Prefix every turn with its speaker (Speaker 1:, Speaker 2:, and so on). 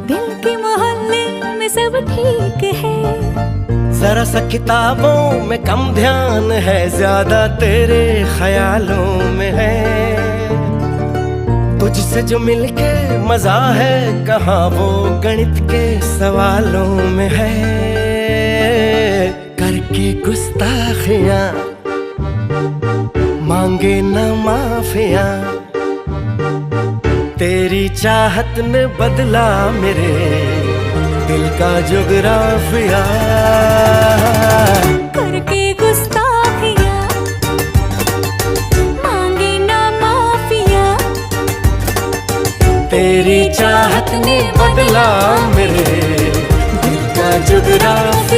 Speaker 1: दिल के मोहल्ले में सब ठीक है।
Speaker 2: जरा सा किताबों में कम ध्यान है, ज्यादा तेरे ख्यालों में है। तुझसे जो मिलके मजा है, कहाँ वो गणित के सवालों में है। करके गुस्ताखियां मांगे न माफिया, तेरी चाहत ने बदला मेरे दिल का जुगराफिया।
Speaker 1: करके गुस्ताखियां मांगे ना माफिया,
Speaker 2: तेरी चाहत ने बदला मेरे दिल का जुगराफिया।